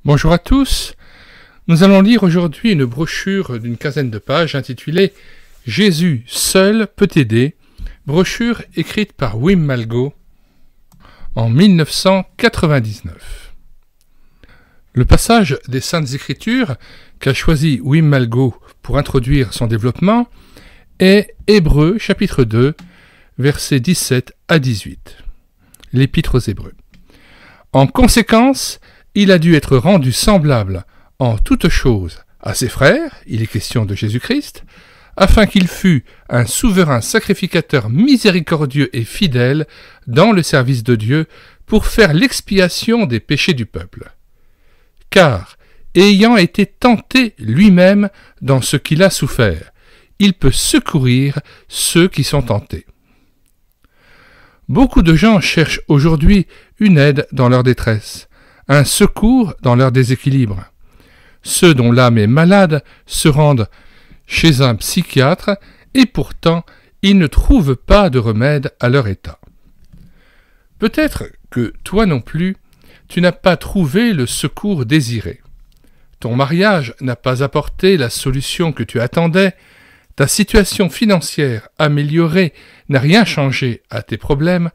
Bonjour à tous, nous allons lire aujourd'hui une brochure d'une quinzaine de pages intitulée « Jésus seul peut t'aider », brochure écrite par Wim Malgo en 1999. Le passage des Saintes Écritures qu'a choisi Wim Malgo pour introduire son développement est Hébreux chapitre 2, versets 17 à 18, l'Épître aux Hébreux. En conséquence, il a dû être rendu semblable en toutes choses à ses frères, il est question de Jésus-Christ, afin qu'il fût un souverain sacrificateur miséricordieux et fidèle dans le service de Dieu pour faire l'expiation des péchés du peuple. Car, ayant été tenté lui-même dans ce qu'il a souffert, il peut secourir ceux qui sont tentés. Beaucoup de gens cherchent aujourd'hui une aide dans leur détresse, un secours dans leur déséquilibre. Ceux dont l'âme est malade se rendent chez un psychiatre et pourtant ils ne trouvent pas de remède à leur état. Peut-être que toi non plus, tu n'as pas trouvé le secours désiré. Ton mariage n'a pas apporté la solution que tu attendais, ta situation financière améliorée n'a rien changé à tes problèmes,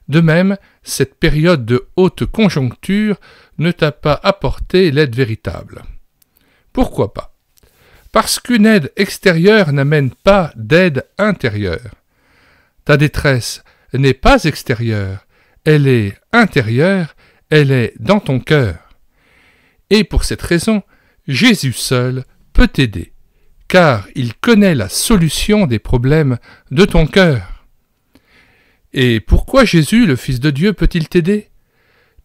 de même, cette période de haute conjoncture ne t'a pas apporté l'aide véritable. Pourquoi pas? Parce qu'une aide extérieure n'amène pas d'aide intérieure. Ta détresse n'est pas extérieure, elle est intérieure, elle est dans ton cœur. Et pour cette raison, Jésus seul peut t'aider, car il connaît la solution des problèmes de ton cœur. Et pourquoi Jésus, le Fils de Dieu, peut-il t'aider?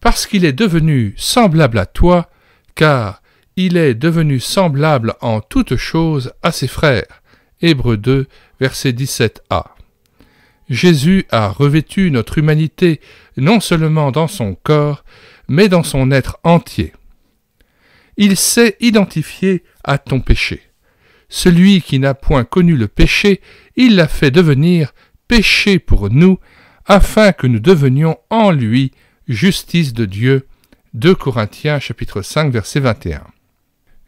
Parce qu'il est devenu semblable à toi, car il est devenu semblable en toutes choses à ses frères. Hébreux 2, verset 17a. Jésus a revêtu notre humanité non seulement dans son corps, mais dans son être entier. Il s'est identifié à ton péché. Celui qui n'a point connu le péché, il l'a fait devenir péché pour nous, afin que nous devenions en lui justice de Dieu. 2 Corinthiens chapitre 5 verset 21.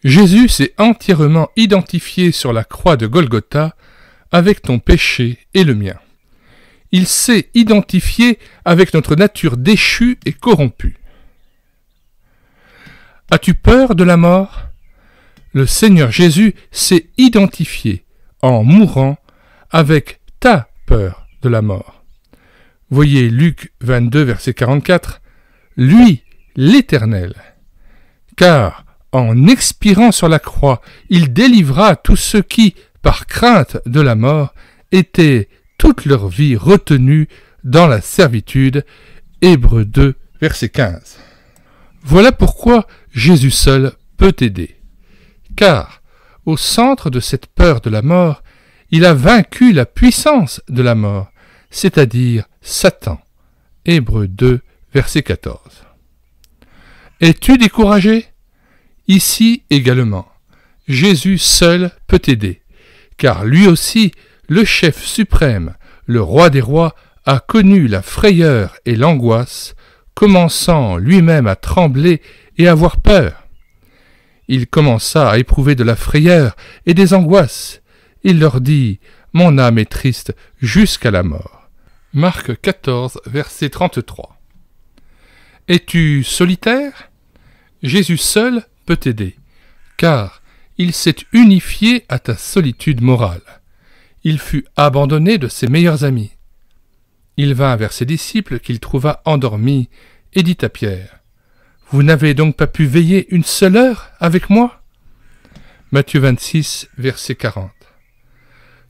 Jésus s'est entièrement identifié sur la croix de Golgotha avec ton péché et le mien. Il s'est identifié avec notre nature déchue et corrompue. As-tu peur de la mort? Le Seigneur Jésus s'est identifié en mourant avec ta peur de la mort. Voyez Luc 22, verset 44, « Lui, l'Éternel, car en expirant sur la croix, il délivra tous ceux qui, par crainte de la mort, étaient toute leur vie retenus dans la servitude. » Hébreux 2, verset 15. Voilà pourquoi Jésus seul peut t'aider. Car, au centre de cette peur de la mort, il a vaincu la puissance de la mort, c'est-à-dire Satan. Hébreux 2, verset 14. Es-tu découragé? Ici également, Jésus seul peut t'aider, car lui aussi, le chef suprême, le roi des rois, a connu la frayeur et l'angoisse, commençant lui-même à trembler et à avoir peur. Il commença à éprouver de la frayeur et des angoisses. Il leur dit « Mon âme est triste jusqu'à la mort ». Marc 14, verset 33. Es-tu solitaire? Jésus seul peut t'aider, car il s'est unifié à ta solitude morale. Il fut abandonné de ses meilleurs amis. Il vint vers ses disciples qu'il trouva endormis et dit à Pierre, « Vous n'avez donc pas pu veiller une seule heure avec moi ?» Matthieu 26, verset 40.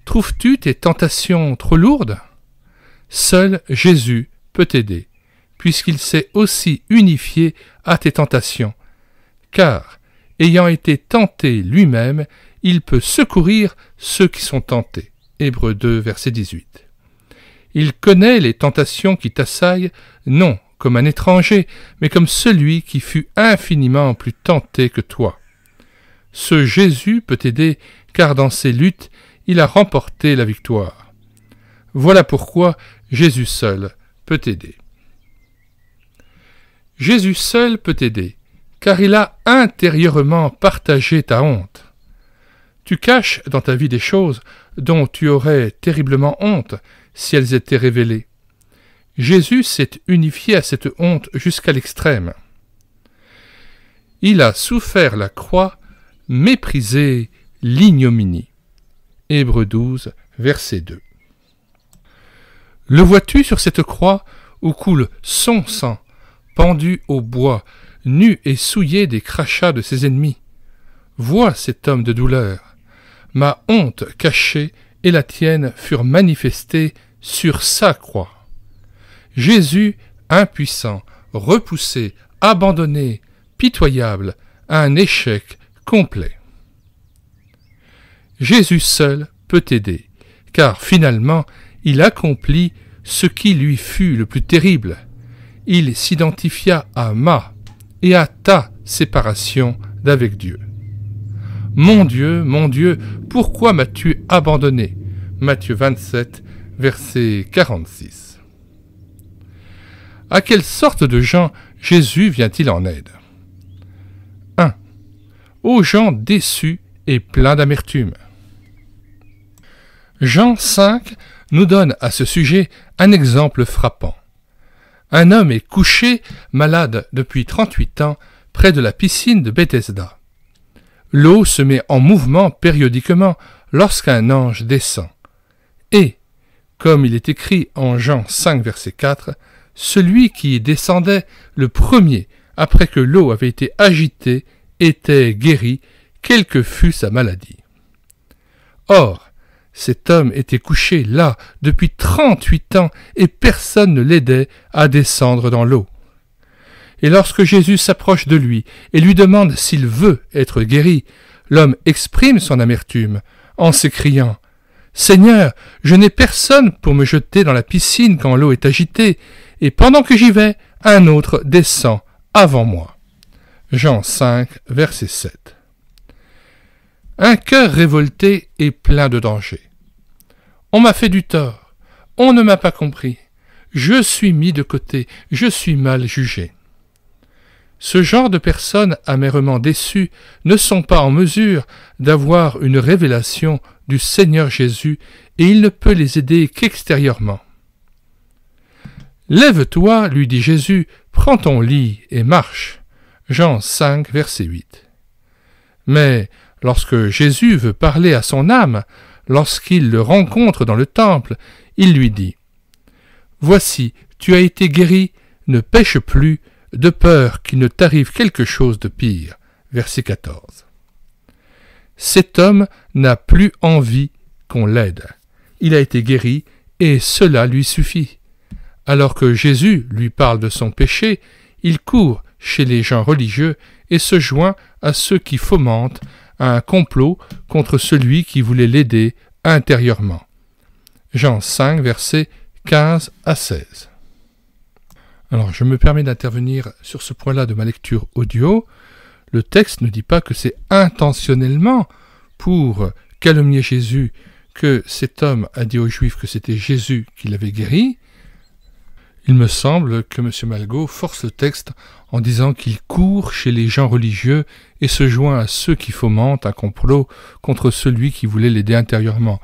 Trouves-tu tes tentations trop lourdes? Seul Jésus peut t'aider, puisqu'il s'est aussi unifié à tes tentations, car, ayant été tenté lui-même, il peut secourir ceux qui sont tentés. Hébreux 2, verset 18. Il connaît les tentations qui t'assaillent, non comme un étranger, mais comme celui qui fut infiniment plus tenté que toi. Ce Jésus peut t'aider, car dans ses luttes, il a remporté la victoire. Voilà pourquoi Jésus seul peut t'aider. Jésus seul peut t'aider, car il a intérieurement partagé ta honte. Tu caches dans ta vie des choses dont tu aurais terriblement honte si elles étaient révélées. Jésus s'est unifié à cette honte jusqu'à l'extrême. Il a souffert la croix, méprisé l'ignominie. Hébreux 12, verset 2. Le vois-tu sur cette croix où coule son sang, pendu au bois, nu et souillé des crachats de ses ennemis? Vois cet homme de douleur. Ma honte cachée et la tienne furent manifestées sur sa croix. Jésus, impuissant, repoussé, abandonné, pitoyable, à un échec complet. Jésus seul peut t'aider, car finalement, il accomplit ce qui lui fut le plus terrible. Il s'identifia à ma et à ta séparation d'avec Dieu. Mon Dieu, pourquoi m'as-tu abandonné? Matthieu 27, verset 46. À quelle sorte de gens Jésus vient-il en aide? 1. Aux gens déçus et pleins d'amertume. Jean 5 nous donne à ce sujet un exemple frappant. Un homme est couché, malade depuis 38 ans, près de la piscine de Bethesda. L'eau se met en mouvement périodiquement lorsqu'un ange descend. Et, comme il est écrit en Jean 5, verset 4, celui qui descendait le premier après que l'eau avait été agitée était guéri, quelle que fût sa maladie. Or, cet homme était couché là depuis 38 ans et personne ne l'aidait à descendre dans l'eau. Et lorsque Jésus s'approche de lui et lui demande s'il veut être guéri, l'homme exprime son amertume en s'écriant « Seigneur, je n'ai personne pour me jeter dans la piscine quand l'eau est agitée, et pendant que j'y vais, un autre descend avant moi. » Jean 5, verset 7. Un cœur révolté et plein de danger. On m'a fait du tort, on ne m'a pas compris, je suis mis de côté, je suis mal jugé. Ce genre de personnes amèrement déçues ne sont pas en mesure d'avoir une révélation du Seigneur Jésus et il ne peut les aider qu'extérieurement. « Lève-toi, lui dit Jésus, prends ton lit et marche. » Jean 5, verset 8. Mais lorsque Jésus veut parler à son âme, lorsqu'il le rencontre dans le temple, il lui dit « Voici, tu as été guéri, ne pêche plus, de peur qu'il ne t'arrive quelque chose de pire. » Verset 14. Cet homme n'a plus envie qu'on l'aide. Il a été guéri et cela lui suffit. Alors que Jésus lui parle de son péché, il court chez les gens religieux et se joint à ceux qui fomentent un complot contre celui qui voulait l'aider intérieurement. Jean 5, versets 15 à 16. Alors, je me permets d'intervenir sur ce point-là de ma lecture audio. Le texte ne dit pas que c'est intentionnellement pour calomnier Jésus que cet homme a dit aux Juifs que c'était Jésus qui l'avait guéri. Il me semble que M. Malgaud force le texte en disant qu'il court chez les gens religieux et se joint à ceux qui fomentent un complot contre celui qui voulait l'aider intérieurement.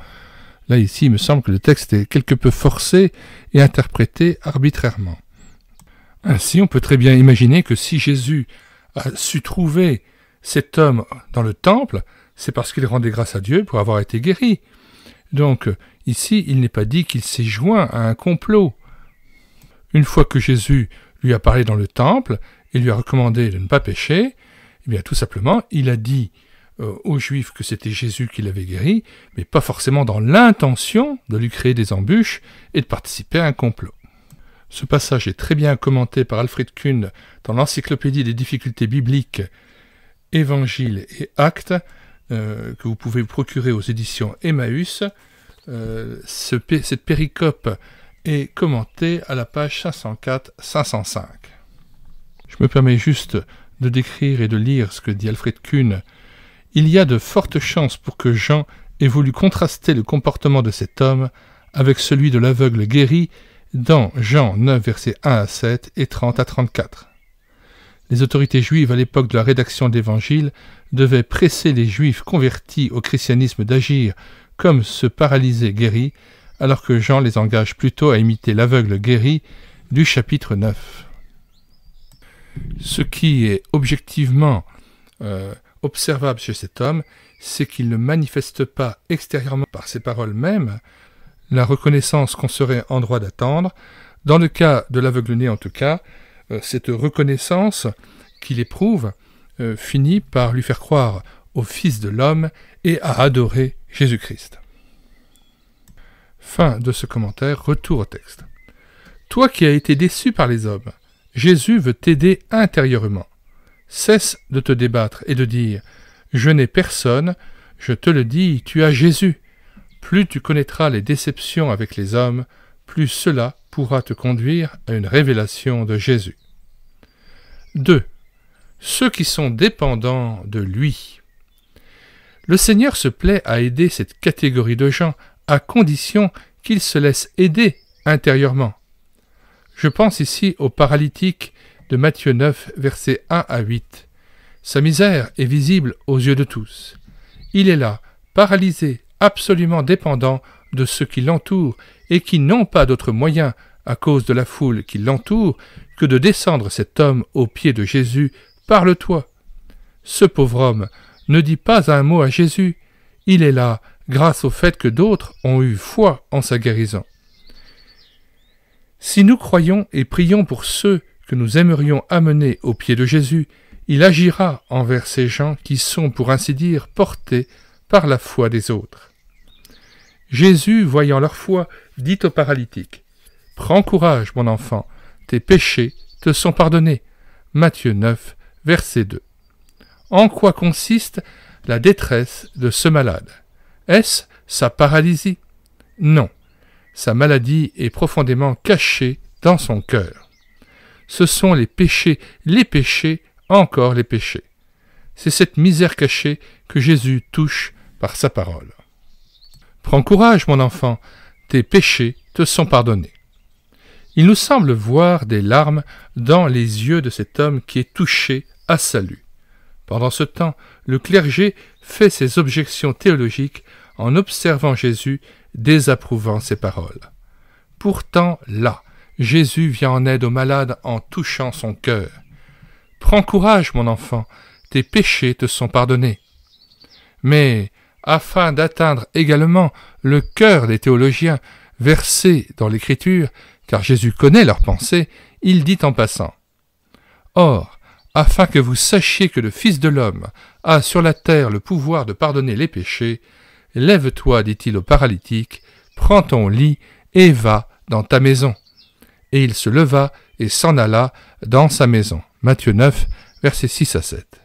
Là, ici, il me semble que le texte est quelque peu forcé et interprété arbitrairement. Ainsi, on peut très bien imaginer que si Jésus a su trouver cet homme dans le temple, c'est parce qu'il rendait grâce à Dieu pour avoir été guéri. Donc, ici, il n'est pas dit qu'il s'est joint à un complot. Une fois que Jésus lui a parlé dans le temple et lui a recommandé de ne pas pécher, eh bien, tout simplement, il a dit aux Juifs que c'était Jésus qui l'avait guéri, mais pas forcément dans l'intention de lui créer des embûches et de participer à un complot. Ce passage est très bien commenté par Alfred Kuhn dans l'Encyclopédie des difficultés bibliques, Évangiles et Actes, que vous pouvez vous procurer aux éditions Emmaüs. Cette péricope est commentée à la page 504-505. Je me permets juste de décrire et de lire ce que dit Alfred Kuhn. Il y a de fortes chances pour que Jean ait voulu contraster le comportement de cet homme avec celui de l'aveugle guéri dans Jean 9, versets 1 à 7 et 30 à 34. Les autorités juives à l'époque de la rédaction de l'Évangile devaient presser les Juifs convertis au christianisme d'agir comme ce paralysé guéri, alors que Jean les engage plutôt à imiter l'aveugle guéri du chapitre 9. Ce qui est objectivement observable chez cet homme, c'est qu'il ne manifeste pas extérieurement par ses paroles mêmes la reconnaissance qu'on serait en droit d'attendre. Dans le cas de l'aveugle-né en tout cas, cette reconnaissance qu'il éprouve finit par lui faire croire au Fils de l'homme et à adorer Jésus-Christ. Fin de ce commentaire, retour au texte. Toi qui as été déçu par les hommes, Jésus veut t'aider intérieurement. Cesse de te débattre et de dire « Je n'ai personne, je te le dis, tu as Jésus ». Plus tu connaîtras les déceptions avec les hommes, plus cela pourra te conduire à une révélation de Jésus. 2. Ceux qui sont dépendants de lui. Le Seigneur se plaît à aider cette catégorie de gens à condition qu'ils se laissent aider intérieurement. Je pense ici au paralytique de Matthieu 9, versets 1 à 8. Sa misère est visible aux yeux de tous. Il est là, paralysé, absolument dépendant de ceux qui l'entourent et qui n'ont pas d'autre moyen, à cause de la foule qui l'entoure, que de descendre cet homme aux pieds de Jésus. Parle-toi. Ce pauvre homme ne dit pas un mot à Jésus. Il est là, grâce au fait que d'autres ont eu foi en sa guérison. Si nous croyons et prions pour ceux que nous aimerions amener aux pieds de Jésus, il agira envers ces gens qui sont, pour ainsi dire, portés par la foi des autres. Jésus, voyant leur foi, dit au paralytique « Prends courage, mon enfant, tes péchés te sont pardonnés. » Matthieu 9, verset 2. En quoi consiste la détresse de ce malade? Est-ce sa paralysie? Non. Sa maladie est profondément cachée dans son cœur. Ce sont les péchés, encore les péchés. C'est cette misère cachée que Jésus touche par sa parole. Prends courage, mon enfant, tes péchés te sont pardonnés. Il nous semble voir des larmes dans les yeux de cet homme qui est touché à salut. Pendant ce temps, le clergé fait ses objections théologiques en observant Jésus, désapprouvant ses paroles. Pourtant, là, Jésus vient en aide au malade en touchant son cœur. « Prends courage, mon enfant, tes péchés te sont pardonnés. » Mais, afin d'atteindre également le cœur des théologiens versés dans l'Écriture, car Jésus connaît leurs pensées, il dit en passant « Or, afin que vous sachiez que le Fils de l'homme a sur la terre le pouvoir de pardonner les péchés, lève-toi, dit-il au paralytique, prends ton lit et va dans ta maison. » Et il se leva et s'en alla dans sa maison. Matthieu 9, versets 6 à 7.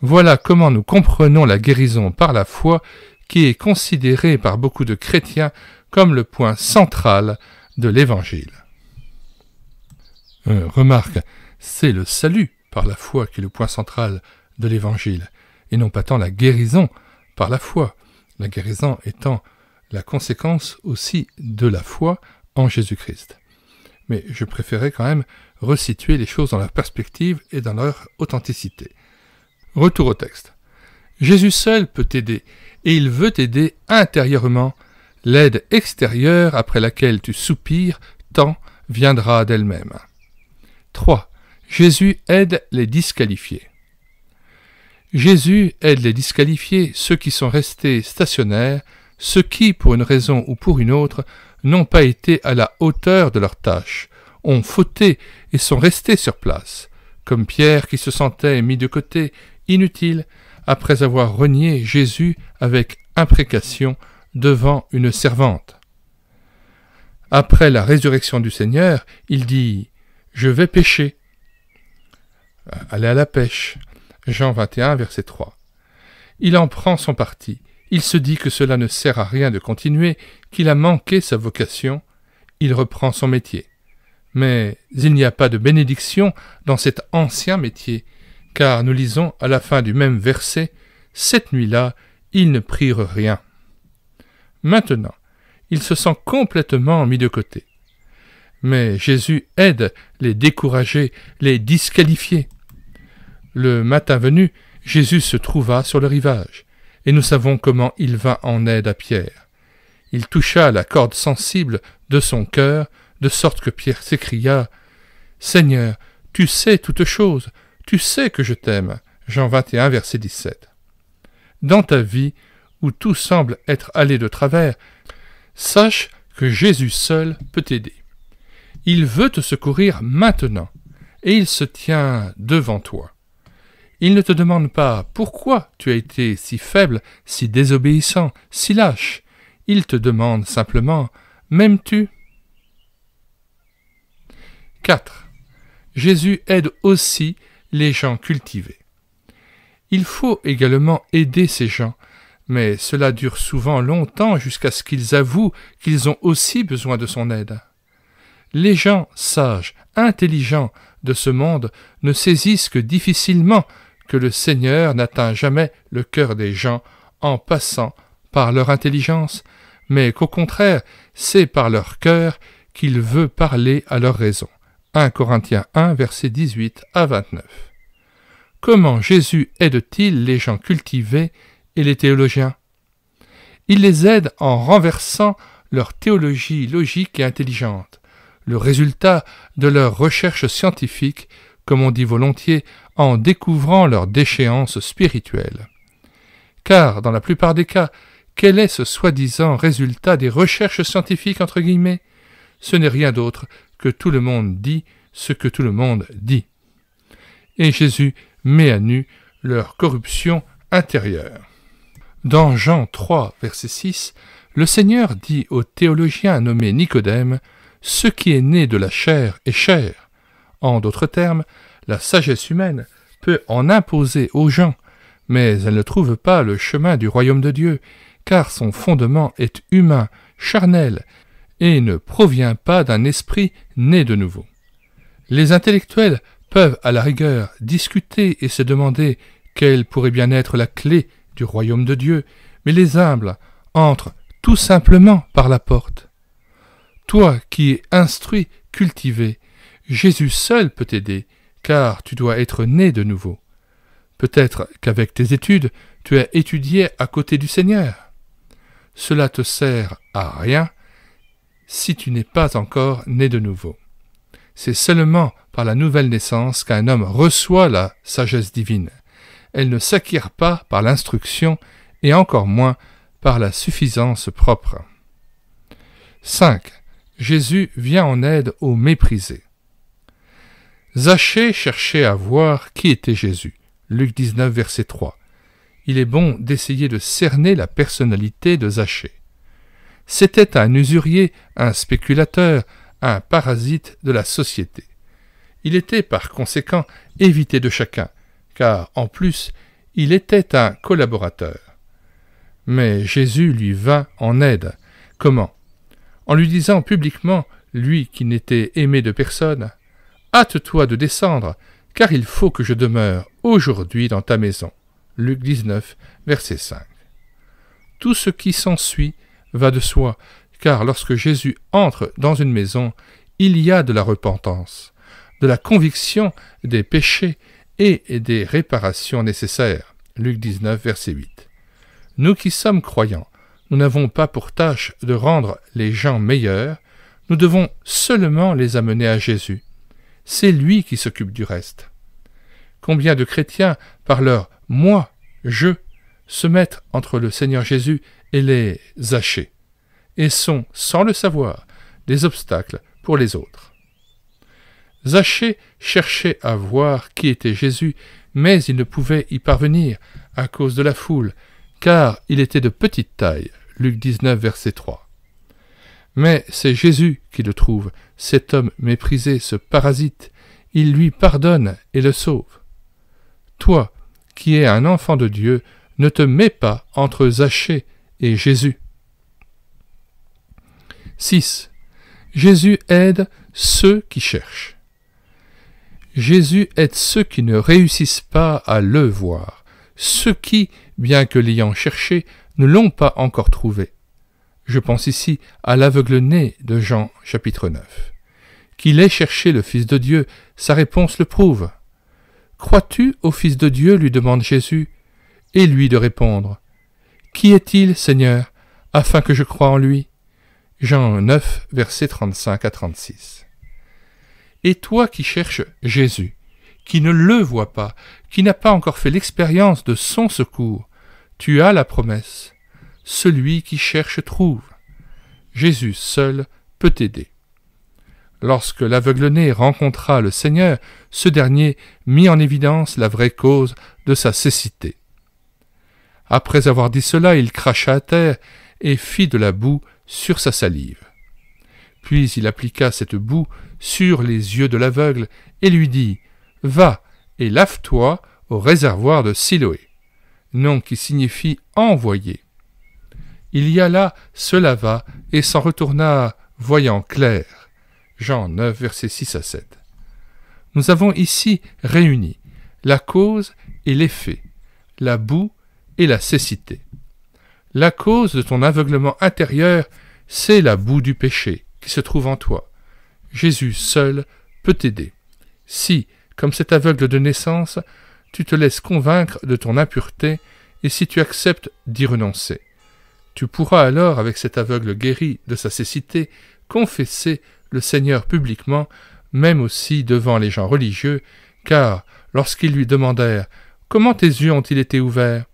Voilà comment nous comprenons la guérison par la foi qui est considérée par beaucoup de chrétiens comme le point central de l'Évangile. Remarque, c'est le salut par la foi qui est le point central de l'Évangile, et non pas tant la guérison par la foi, la guérison étant la conséquence aussi de la foi en Jésus-Christ. Mais je préférais quand même resituer les choses dans leur perspective et dans leur authenticité. Retour au texte. Jésus seul peut t'aider, et il veut t'aider intérieurement. L'aide extérieure après laquelle tu soupires tant viendra d'elle-même. 3. Jésus aide les disqualifiés. Jésus aide les disqualifiés, ceux qui sont restés stationnaires, ceux qui, pour une raison ou pour une autre, n'ont pas été à la hauteur de leur tâche, ont fauté et sont restés sur place, comme Pierre qui se sentait mis de côté, inutile, après avoir renié Jésus avec imprécation devant une servante. Après la résurrection du Seigneur, il dit « Je vais pêcher ». Aller à la pêche. Jean 21, verset 3. Il en prend son parti. Il se dit que cela ne sert à rien de continuer, qu'il a manqué sa vocation. Il reprend son métier. Mais il n'y a pas de bénédiction dans cet ancien métier, car nous lisons à la fin du même verset « Cette nuit-là, ils ne prirent rien ». Maintenant, il se sent complètement mis de côté. Mais Jésus aide les découragés, les disqualifiés. Le matin venu, Jésus se trouva sur le rivage, et nous savons comment il vint en aide à Pierre. Il toucha la corde sensible de son cœur, de sorte que Pierre s'écria « Seigneur, tu sais toutes choses, tu sais que je t'aime. » Jean 21, verset 17. Dans ta vie, où tout semble être allé de travers, sache que Jésus seul peut t'aider. Il veut te secourir maintenant, et il se tient devant toi. Il ne te demande pas pourquoi tu as été si faible, si désobéissant, si lâche. Il te demande simplement « M'aimes-tu » 4. Jésus aide aussi les gens cultivés. Il faut également aider ces gens, mais cela dure souvent longtemps jusqu'à ce qu'ils avouent qu'ils ont aussi besoin de son aide. Les gens sages, intelligents de ce monde ne saisissent que difficilement que le Seigneur n'atteint jamais le cœur des gens en passant par leur intelligence, mais qu'au contraire, c'est par leur cœur qu'il veut parler à leur raison. 1 Corinthiens 1, versets 18 à 29. Comment Jésus aide-t-il les gens cultivés et les théologiens? Il les aide en renversant leur théologie logique et intelligente, le résultat de leurs recherches scientifiques, comme on dit volontiers, en découvrant leur déchéance spirituelle. Car, dans la plupart des cas, quel est ce soi-disant résultat des recherches scientifiques entre guillemets? Ce n'est rien d'autre que tout le monde dit ce que tout le monde dit. Et Jésus met à nu leur corruption intérieure. Dans Jean 3, verset 6, le Seigneur dit au théologien nommé Nicodème « Ce qui est né de la chair est chair ». En d'autres termes, la sagesse humaine peut en imposer aux gens, mais elle ne trouve pas le chemin du royaume de Dieu, car son fondement est humain, charnel, et ne provient pas d'un esprit né de nouveau. Les intellectuels peuvent à la rigueur discuter et se demander quelle pourrait bien être la clé du royaume de Dieu, mais les humbles entrent tout simplement par la porte. Toi qui es instruit, cultivé, Jésus seul peut t'aider, car tu dois être né de nouveau. Peut-être qu'avec tes études, tu as étudié à côté du Seigneur. Cela te sert à rien si tu n'es pas encore né de nouveau. C'est seulement par la nouvelle naissance qu'un homme reçoit la sagesse divine. Elle ne s'acquiert pas par l'instruction et encore moins par la suffisance propre. 5. Jésus vient en aide aux méprisés. Zachée cherchait à voir qui était Jésus. Luc 19, verset 3. Il est bon d'essayer de cerner la personnalité de Zachée. C'était un usurier, un spéculateur, un parasite de la société. Il était par conséquent évité de chacun, car en plus, il était un collaborateur. Mais Jésus lui vint en aide. Comment? En lui disant publiquement, lui qui n'était aimé de personne, « Hâte-toi de descendre, car il faut que je demeure aujourd'hui dans ta maison. » Luc 19, verset 5. Tout ce qui s'ensuit va de soi, car lorsque Jésus entre dans une maison, il y a de la repentance, de la conviction des péchés et des réparations nécessaires. Luc 19, verset 8. Nous qui sommes croyants, nous n'avons pas pour tâche de rendre les gens meilleurs, nous devons seulement les amener à Jésus. C'est lui qui s'occupe du reste. Combien de chrétiens, par leur « moi »,« je », se mettent entre le Seigneur Jésus et les Zachées, et sont, sans le savoir, des obstacles pour les autres. Zachée cherchait à voir qui était Jésus, mais il ne pouvait y parvenir à cause de la foule, car il était de petite taille. Luc 19, verset 3. Mais c'est Jésus qui le trouve, cet homme méprisé, ce parasite. Il lui pardonne et le sauve. Toi, qui es un enfant de Dieu, ne te mets pas entre Zachée et Jésus. 6. Jésus aide ceux qui cherchent. Jésus aide ceux qui ne réussissent pas à le voir, ceux qui, bien que l'ayant cherché, ne l'ont pas encore trouvé. Je pense ici à l'aveugle-né de Jean, chapitre 9. Qu'il ait cherché le Fils de Dieu, sa réponse le prouve. « Crois-tu au Fils de Dieu » lui demande Jésus, et lui de répondre « Qui est-il, Seigneur, afin que je croie en lui » Jean 9, versets 35 à 36. Et toi qui cherches Jésus, qui ne le vois pas, qui n'a pas encore fait l'expérience de son secours, tu as la promesse. Celui qui cherche trouve. Jésus seul peut t'aider. Lorsque l'aveugle-né rencontra le Seigneur, ce dernier mit en évidence la vraie cause de sa cécité. Après avoir dit cela, il cracha à terre et fit de la boue sur sa salive. Puis il appliqua cette boue sur les yeux de l'aveugle et lui dit « Va et lave-toi au réservoir de Siloé », nom qui signifie « envoyé ». Il y alla, se lava et s'en retourna voyant clair. Jean 9, versets 6 à 7. Nous avons ici réuni la cause et l'effet, la boue et la cécité. La cause de ton aveuglement intérieur, c'est la boue du péché qui se trouve en toi. Jésus seul peut t'aider. Si, comme cet aveugle de naissance, tu te laisses convaincre de ton impureté et si tu acceptes d'y renoncer. Tu pourras alors, avec cet aveugle guéri de sa cécité, confesser le Seigneur publiquement, même aussi devant les gens religieux, car, lorsqu'ils lui demandèrent « Comment tes yeux ont-ils été ouverts ?»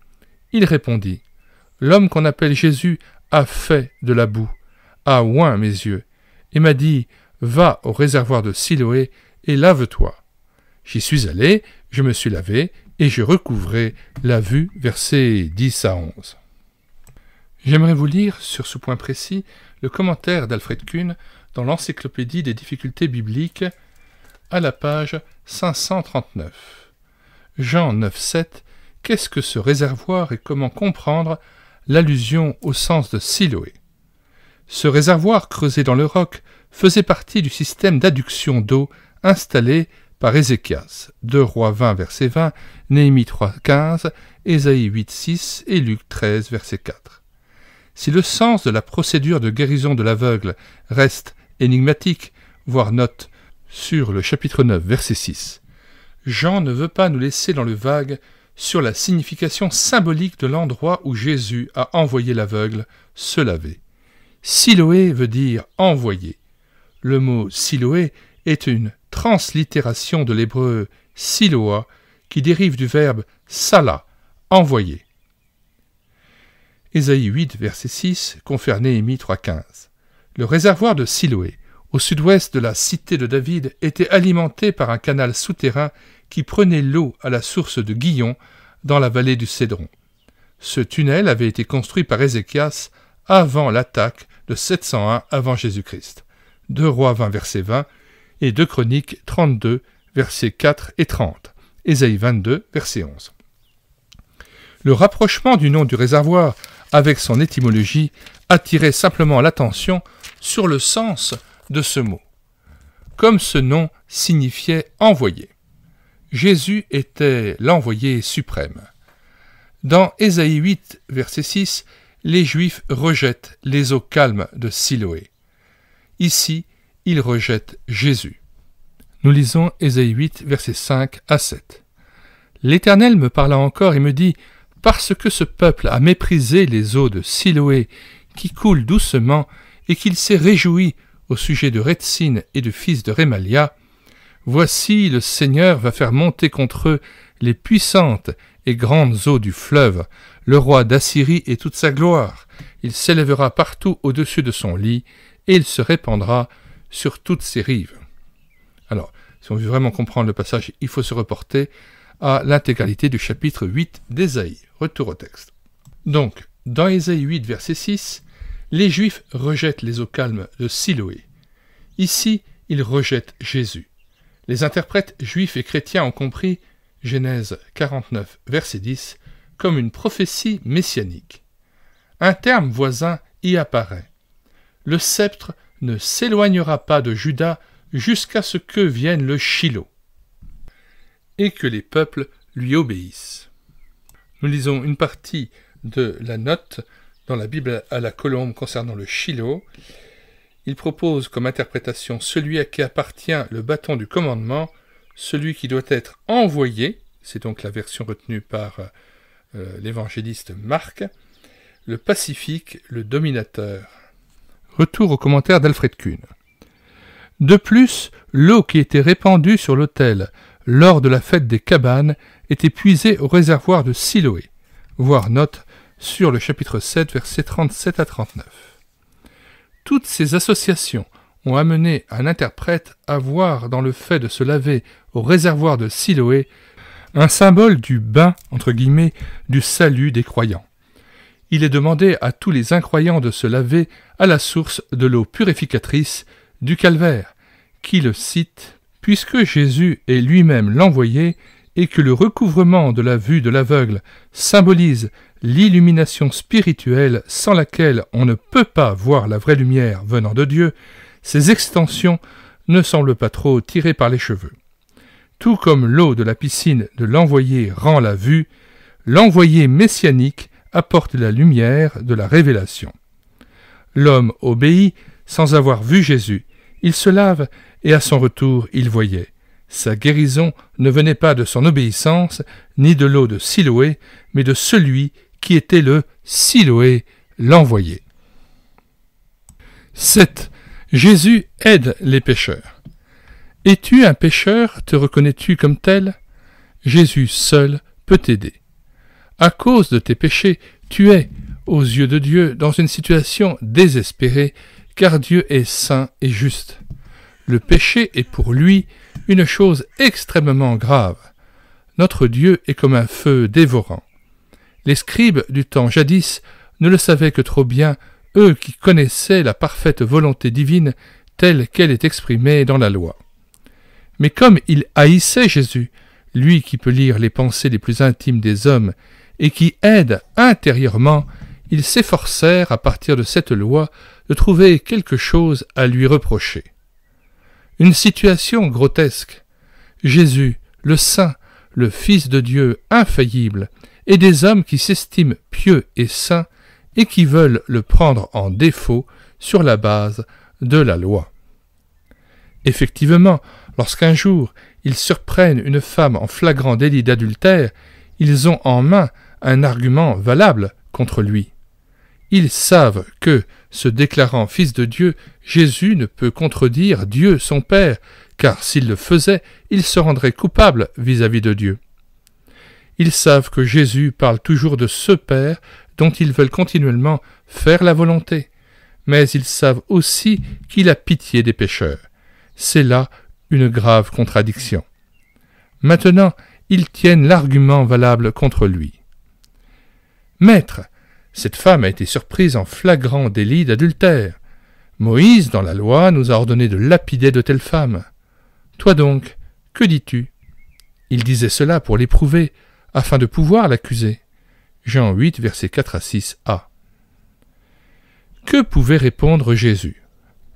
il répondit « L'homme qu'on appelle Jésus a fait de la boue, a oint mes yeux, et m'a dit « Va au réservoir de Siloé et lave-toi. » J'y suis allé, je me suis lavé, et je recouvrai la vue, versets 10 à 11. J'aimerais vous lire, sur ce point précis, le commentaire d'Alfred Kuhn dans l'Encyclopédie des difficultés bibliques, à la page 539. Jean 9,7. Qu'est-ce que ce réservoir et comment comprendre l'allusion au sens de Siloé? Ce réservoir creusé dans le roc faisait partie du système d'adduction d'eau installé par Ézéchias, 2 Rois 20, verset 20, Néhémie 3, 15, Ésaïe 8, 6 et Luc 13, verset 4. Si le sens de la procédure de guérison de l'aveugle reste énigmatique, voire note sur le chapitre 9, verset 6, Jean ne veut pas nous laisser dans le vague sur la signification symbolique de l'endroit où Jésus a envoyé l'aveugle se laver. Siloé veut dire envoyé. Le mot Siloé est une translittération de l'hébreu Siloa qui dérive du verbe sala, envoyer. Ésaïe 8, verset 6, confère Néhémie 3,15. Le réservoir de Siloé, au sud-ouest de la cité de David, était alimenté par un canal souterrain qui prenait l'eau à la source de Guillon dans la vallée du Cédron. Ce tunnel avait été construit par Ézéchias avant l'attaque de 701 avant Jésus-Christ. 2 Rois 20, verset 20 et 2 Chroniques 32, versets 4 et 30. Ésaïe 22, verset 11. Le rapprochement du nom du réservoir avec son étymologie attirait simplement l'attention sur le sens de ce mot. Comme ce nom signifiait « envoyé », Jésus était l'envoyé suprême. Dans Ésaïe 8, verset 6, les Juifs rejettent les eaux calmes de Siloé. Ici, ils rejettent Jésus. Nous lisons Ésaïe 8, versets 5 à 7. L'Éternel me parla encore et me dit « Parce que ce peuple a méprisé les eaux de Siloé qui coulent doucement et qu'il s'est réjoui au sujet de Rétzin et du fils de Rémalia, voici le Seigneur va faire monter contre eux les puissantes et grandes eaux du fleuve, le roi d'Assyrie et toute sa gloire. Il s'élèvera partout au-dessus de son lit et il se répandra sur toutes ses rives. » Alors, si on veut vraiment comprendre le passage, il faut se reporter à l'intégralité du chapitre 8 d'Ésaïe. Retour au texte. Donc, dans Ésaïe 8, verset 6, les Juifs rejettent les eaux calmes de Siloé. Ici, ils rejettent Jésus. Les interprètes juifs et chrétiens ont compris Genèse 49, verset 10, comme une prophétie messianique. Un terme voisin y apparaît. Le sceptre ne s'éloignera pas de Juda jusqu'à ce que vienne le Shilo, et que les peuples lui obéissent. Nous lisons une partie de la note dans la Bible à la colombe concernant le Shilo. Il propose comme interprétation celui à qui appartient le bâton du commandement, celui qui doit être envoyé, c'est donc la version retenue par l'évangéliste Marc, le pacifique, le dominateur. Retour au commentaire d'Alfred Kuhn. De plus, l'eau qui était répandue sur l'autel lors de la fête des cabanes était puisée au réservoir de Siloé. Voir note sur le chapitre 7, versets 37 à 39. Toutes ces associations ont amené un interprète à voir dans le fait de se laver au réservoir de Siloé un symbole du bain, entre guillemets, du salut des croyants. Il est demandé à tous les incroyants de se laver à la source de l'eau purificatrice du calvaire, qui le cite « Puisque Jésus est lui-même l'envoyé et que le recouvrement de la vue de l'aveugle symbolise l'illumination spirituelle sans laquelle on ne peut pas voir la vraie lumière venant de Dieu, ces extensions ne semblent pas trop tirées par les cheveux. Tout comme l'eau de la piscine de l'envoyé rend la vue, l'envoyé messianique apporte la lumière de la révélation. L'homme obéit sans avoir vu Jésus. Il se lave et à son retour il voyait. Sa guérison ne venait pas de son obéissance, ni de l'eau de Siloé, mais de celui qui était le Siloé, l'envoyé. 7. Jésus aide les pécheurs. Es-tu un pécheur? Te reconnais-tu comme tel? Jésus seul peut t'aider. À cause de tes péchés, tu es, aux yeux de Dieu, dans une situation désespérée, car Dieu est saint et juste. Le péché est pour lui une chose extrêmement grave. Notre Dieu est comme un feu dévorant. Les scribes du temps jadis ne le savaient que trop bien, eux qui connaissaient la parfaite volonté divine telle qu'elle est exprimée dans la loi. Mais comme ils haïssaient Jésus, lui qui peut lire les pensées les plus intimes des hommes et qui aide intérieurement, ils s'efforcèrent, à partir de cette loi, de trouver quelque chose à lui reprocher. Une situation grotesque. Jésus, le Saint, le Fils de Dieu infaillible, et des hommes qui s'estiment pieux et saints et qui veulent le prendre en défaut sur la base de la loi. Effectivement, lorsqu'un jour ils surprennent une femme en flagrant délit d'adultère, ils ont en main un argument valable contre lui. Ils savent que, se déclarant fils de Dieu, Jésus ne peut contredire Dieu son Père, car s'il le faisait, il se rendrait coupable vis-à-vis de Dieu. Ils savent que Jésus parle toujours de ce Père dont ils veulent continuellement faire la volonté, mais ils savent aussi qu'il a pitié des pécheurs. C'est là une grave contradiction. Maintenant, ils tiennent l'argument valable contre lui. « Maître, cette femme a été surprise en flagrant délit d'adultère. Moïse, dans la loi, nous a ordonné de lapider de telles femmes. Toi donc, que dis-tu » Il disait cela pour l'éprouver, afin de pouvoir l'accuser. Jean 8, versets 4 à 6a. Que pouvait répondre Jésus?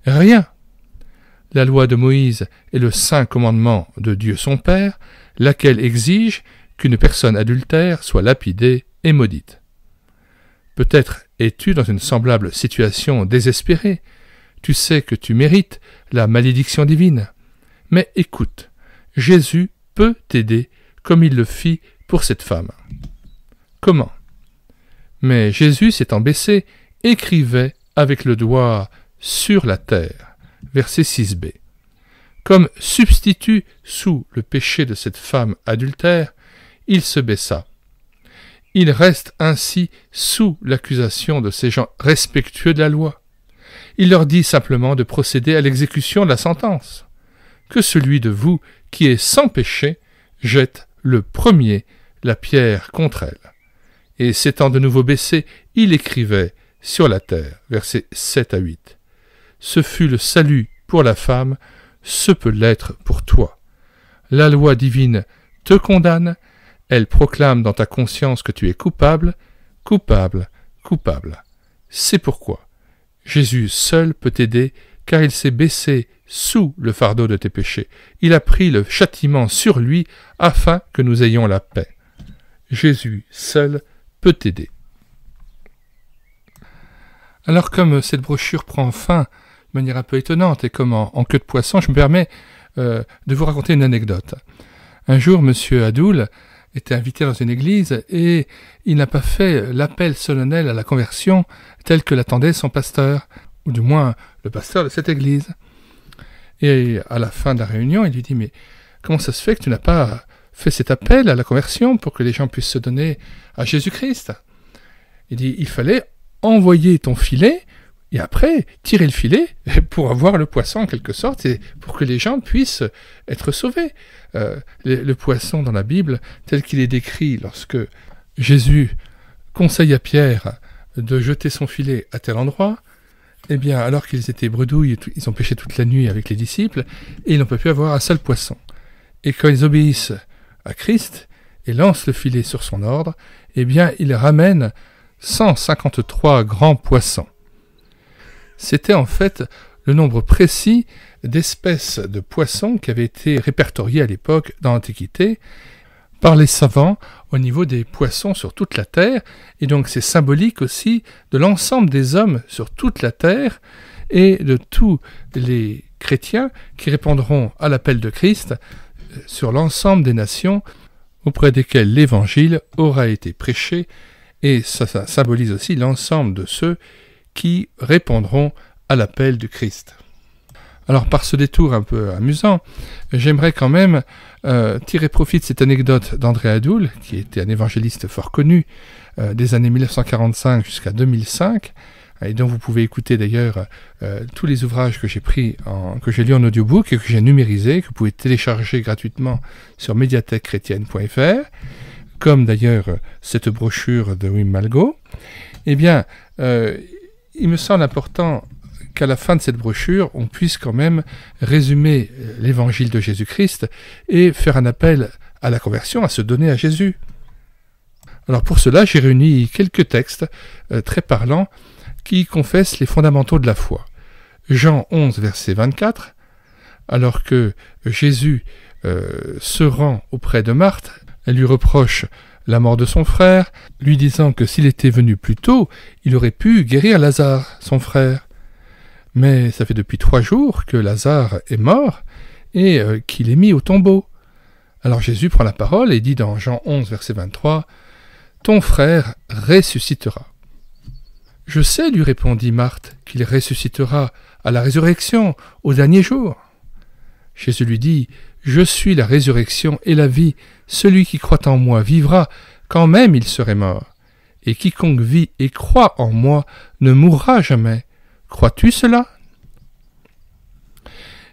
Rien. La loi de Moïse est le saint commandement de Dieu son Père, laquelle exige qu'une personne adultère soit lapidée et maudite. Peut-être es-tu dans une semblable situation désespérée. Tu sais que tu mérites la malédiction divine. Mais écoute, Jésus peut t'aider comme il le fit pour cette femme. Comment? Mais Jésus, s'étant baissé, écrivait avec le doigt sur la terre. Verset 6b. Comme substitut sous le péché de cette femme adultère, il se baissa. Il reste ainsi sous l'accusation de ces gens respectueux de la loi. Il leur dit simplement de procéder à l'exécution de la sentence. Que celui de vous qui est sans péché jette le premier la pierre contre elle. Et s'étant de nouveau baissé, il écrivait sur la terre. Versets 7 à 8. Ce fut le salut pour la femme, ce peut l'être pour toi. La loi divine te condamne, elle proclame dans ta conscience que tu es coupable, coupable, coupable. C'est pourquoi Jésus seul peut t'aider, car il s'est baissé sous le fardeau de tes péchés. Il a pris le châtiment sur lui afin que nous ayons la paix. Jésus seul peut t'aider. Alors comme cette brochure prend fin de manière un peu étonnante et comme en queue de poisson, je me permets de vous raconter une anecdote. Un jour, M. Hadoul était invité dans une église et il n'a pas fait l'appel solennel à la conversion tel que l'attendait son pasteur, ou du moins le pasteur de cette église. Et à la fin de la réunion, il lui dit « Mais comment ça se fait que tu n'as pas fait cet appel à la conversion pour que les gens puissent se donner à Jésus-Christ ?» Il dit « Il fallait envoyer ton filet et après tirer le filet pour avoir le poisson en quelque sorte et pour que les gens puissent être sauvés. » Le poisson dans la Bible, tel qu'il est décrit lorsque Jésus conseille à Pierre de jeter son filet à tel endroit, eh bien, alors qu'ils étaient bredouilles, ils ont pêché toute la nuit avec les disciples, et ils n'ont pas pu avoir un seul poisson. Et quand ils obéissent à Christ et lancent le filet sur son ordre, eh bien, ils ramènent 153 grands poissons. C'était en fait le nombre précis d'espèces de poissons qui avaient été répertoriées à l'époque dans l'Antiquité par les savants au niveau des poissons sur toute la terre, et donc c'est symbolique aussi de l'ensemble des hommes sur toute la terre et de tous les chrétiens qui répondront à l'appel de Christ sur l'ensemble des nations auprès desquelles l'évangile aura été prêché, et ça symbolise aussi l'ensemble de ceux qui répondront à l'appel du Christ. Alors par ce détour un peu amusant, j'aimerais quand même tirer profit de cette anecdote d'André Hadoul, qui était un évangéliste fort connu des années 1945 jusqu'à 2005, et dont vous pouvez écouter d'ailleurs tous les ouvrages que j'ai lus en audiobook et que j'ai numérisés, que vous pouvez télécharger gratuitement sur médiathèquechrétienne.fr, comme d'ailleurs cette brochure de Wim Malgo. Eh bien, il me semble important qu'à la fin de cette brochure, on puisse quand même résumer l'évangile de Jésus-Christ et faire un appel à la conversion, à se donner à Jésus. Alors pour cela, j'ai réuni quelques textes très parlants qui confessent les fondamentaux de la foi. Jean 11, verset 24, alors que Jésus se rend auprès de Marthe, elle lui reproche la mort de son frère, lui disant que s'il était venu plus tôt, il aurait pu guérir Lazare, son frère. Mais ça fait depuis 3 jours que Lazare est mort et qu'il est mis au tombeau. Alors Jésus prend la parole et dit dans Jean 11, verset 23, « Ton frère ressuscitera. » « Je sais, lui répondit Marthe, qu'il ressuscitera à la résurrection, au dernier jour. » Jésus lui dit, « Je suis la résurrection et la vie. Celui qui croit en moi vivra, quand même il serait mort. Et quiconque vit et croit en moi ne mourra jamais. Crois-tu cela ?»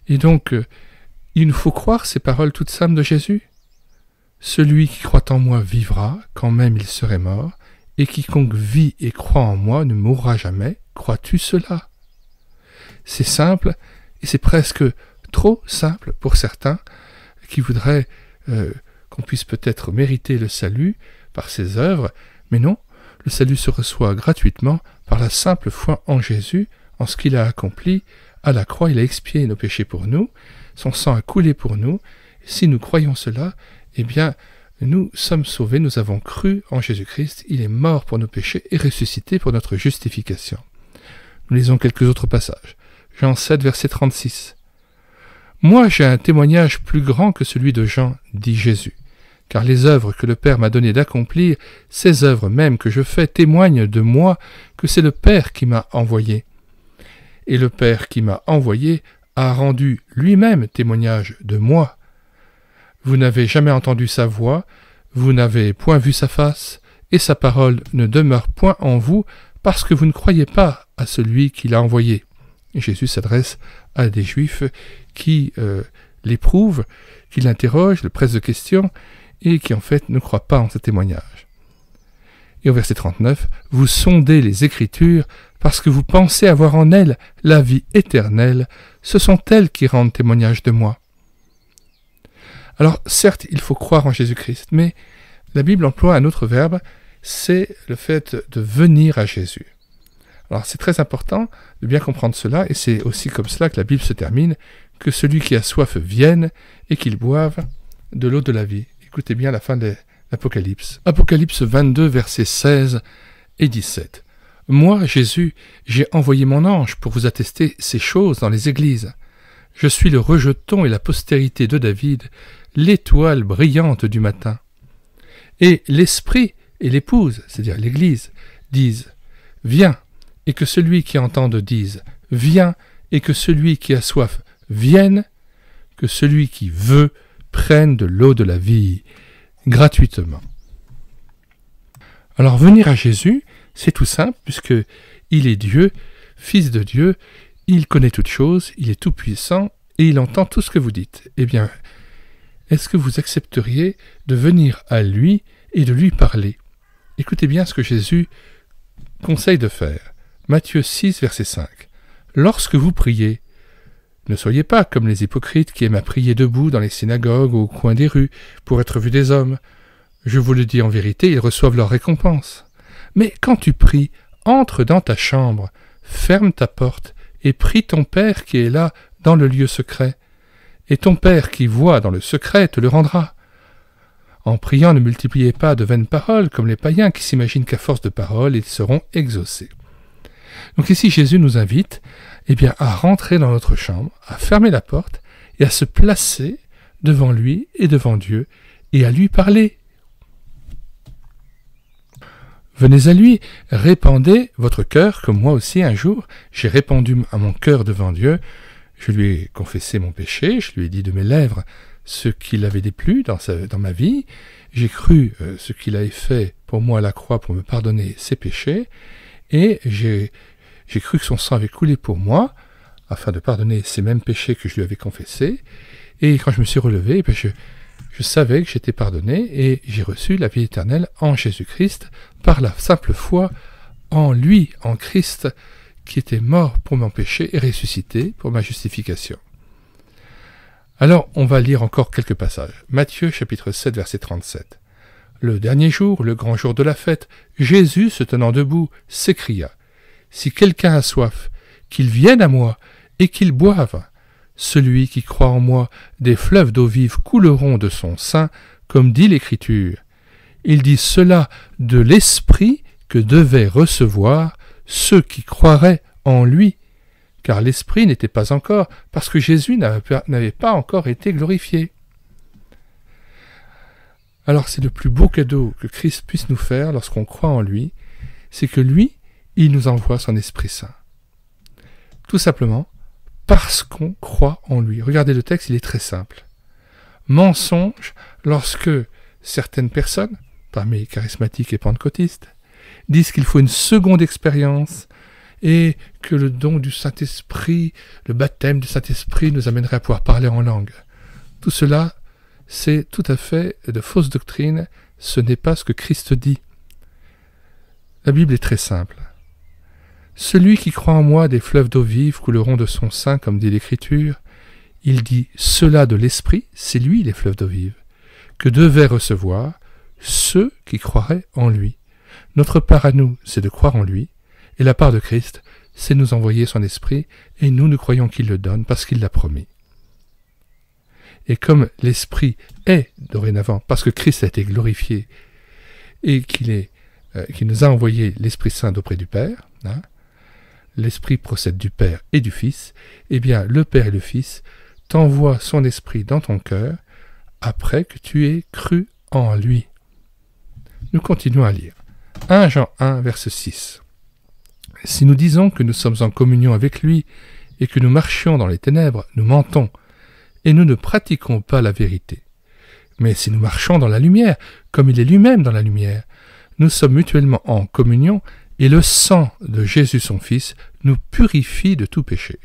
Et donc, il nous faut croire ces paroles toutes simples de Jésus. « Celui qui croit en moi vivra, quand même il serait mort. Et quiconque vit et croit en moi ne mourra jamais. Crois-tu cela ?» C'est simple, et c'est presque trop simple pour certains qui voudraient qu'on puisse peut-être mériter le salut par ses œuvres, mais non, le salut se reçoit gratuitement par la simple foi en Jésus, en ce qu'il a accompli à la croix. Il a expié nos péchés pour nous, son sang a coulé pour nous, et si nous croyons cela, eh bien, nous sommes sauvés, nous avons cru en Jésus-Christ, il est mort pour nos péchés et ressuscité pour notre justification. Nous lisons quelques autres passages. Jean 7, verset 36. « Moi j'ai un témoignage plus grand que celui de Jean, dit Jésus, car les œuvres que le Père m'a donné d'accomplir, ces œuvres mêmes que je fais témoignent de moi que c'est le Père qui m'a envoyé. Et le Père qui m'a envoyé a rendu lui-même témoignage de moi. Vous n'avez jamais entendu sa voix, vous n'avez point vu sa face, et sa parole ne demeure point en vous, parce que vous ne croyez pas à celui qui l'a envoyé. » Jésus s'adresse à des Juifs qui l'éprouvent, qui l'interrogent, le pressent de questions, et qui en fait ne croient pas en ce témoignage. Et au verset 39, « Vous sondez les Écritures, parce que vous pensez avoir en elles la vie éternelle, ce sont elles qui rendent témoignage de moi. » Alors, certes, il faut croire en Jésus-Christ, mais la Bible emploie un autre verbe, c'est le fait de venir à Jésus. Alors, c'est très important de bien comprendre cela, et c'est aussi comme cela que la Bible se termine, que celui qui a soif vienne et qu'il boive de l'eau de la vie. Écoutez bien la fin de l'Apocalypse. Apocalypse 22, versets 16 et 17. « Moi, Jésus, j'ai envoyé mon ange pour vous attester ces choses dans les églises. Je suis le rejeton et la postérité de David, l'étoile brillante du matin. Et l'Esprit et l'épouse, c'est-à-dire l'Église, disent « Viens », et que celui qui entende dise « Viens », et que celui qui a soif vienne, que celui qui veut prenne de l'eau de la vie gratuitement. Alors venir à Jésus, c'est tout simple, puisque il est Dieu, Fils de Dieu, il connaît toutes choses, il est tout-puissant, et il entend tout ce que vous dites. Eh bien, est-ce que vous accepteriez de venir à lui et de lui parler? Écoutez bien ce que Jésus conseille de faire. Matthieu 6, verset 5. Lorsque vous priez, ne soyez pas comme les hypocrites qui aiment à prier debout dans les synagogues ou au coin des rues pour être vus des hommes. Je vous le dis en vérité, ils reçoivent leur récompense. Mais quand tu pries, entre dans ta chambre, ferme ta porte et prie ton Père qui est là dans le lieu secret. Et ton Père qui voit dans le secret te le rendra. En priant, ne multipliez pas de vaines paroles comme les païens qui s'imaginent qu'à force de paroles, ils seront exaucés. Donc ici, Jésus nous invite à rentrer dans notre chambre, à fermer la porte et à se placer devant lui et devant Dieu et à lui parler. Venez à lui, répandez votre cœur, comme moi aussi un jour, j'ai répandu à mon cœur devant Dieu. Je lui ai confessé mon péché, je lui ai dit de mes lèvres ce qui l'avait déplu dans ma vie. J'ai cru ce qu'il avait fait pour moi à la croix pour me pardonner ses péchés. Et j'ai cru que son sang avait coulé pour moi, afin de pardonner ces mêmes péchés que je lui avais confessés. Et quand je me suis relevé, je savais que j'étais pardonné et j'ai reçu la vie éternelle en Jésus-Christ par la simple foi en lui, en Christ, qui était mort pour mon péché et ressuscité pour ma justification. Alors, on va lire encore quelques passages. Matthieu, chapitre 7, verset 37. Le dernier jour, le grand jour de la fête, Jésus, se tenant debout, s'écria « Si quelqu'un a soif, qu'il vienne à moi et qu'il boive. Celui qui croit en moi, des fleuves d'eau vive couleront de son sein, comme dit l'Écriture. Il dit cela de l'Esprit que devaient recevoir ceux qui croiraient en lui. » Car l'Esprit n'était pas encore, parce que Jésus n'avait pas encore été glorifié. Alors c'est le plus beau cadeau que Christ puisse nous faire lorsqu'on croit en lui, c'est que lui, il nous envoie son Esprit Saint. Tout simplement parce qu'on croit en lui. Regardez le texte, il est très simple. Mensonge lorsque certaines personnes, parmi les charismatiques et pentecôtistes, disent qu'il faut une seconde expérience et que le don du Saint-Esprit, le baptême du Saint-Esprit nous amènerait à pouvoir parler en langue. Tout cela, c'est tout à fait de fausses doctrines, ce n'est pas ce que Christ dit. La Bible est très simple. Celui qui croit en moi, des fleuves d'eau vive couleront de son sein, comme dit l'Écriture. Il dit cela de l'Esprit, c'est lui les fleuves d'eau vive, que devaient recevoir ceux qui croiraient en lui. Notre part à nous, c'est de croire en lui, et la part de Christ, c'est nous envoyer son Esprit, et nous croyons qu'il le donne parce qu'il l'a promis. Et comme l'Esprit est dorénavant, parce que Christ a été glorifié, et qu'il nous a envoyé l'Esprit Saint d'auprès du Père, l'Esprit procède du Père et du Fils, eh bien le Père et le Fils t'envoient son Esprit dans ton cœur, après que tu aies cru en lui. Nous continuons à lire. 1 Jean 1, verset 6. Si nous disons que nous sommes en communion avec lui et que nous marchions dans les ténèbres, nous mentons, et nous ne pratiquons pas la vérité. Mais si nous marchons dans la lumière, comme il est lui-même dans la lumière, nous sommes mutuellement en communion, et le sang de Jésus son Fils nous purifie de tout péché.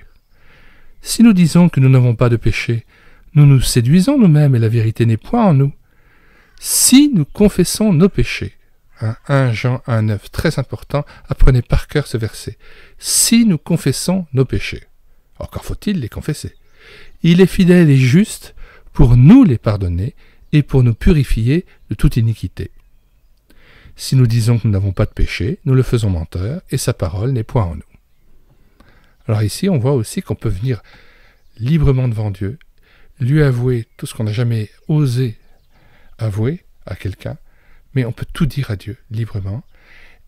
Si nous disons que nous n'avons pas de péché, nous nous séduisons nous-mêmes et la vérité n'est point en nous. Si nous confessons nos péchés, 1 Jean 1, 9, très important, apprenez par cœur ce verset. Si nous confessons nos péchés, encore faut-il les confesser. Il est fidèle et juste pour nous les pardonner et pour nous purifier de toute iniquité. Si nous disons que nous n'avons pas de péché, nous le faisons menteur et sa parole n'est point en nous. Alors ici, on voit aussi qu'on peut venir librement devant Dieu, lui avouer tout ce qu'on n'a jamais osé avouer à quelqu'un, mais on peut tout dire à Dieu librement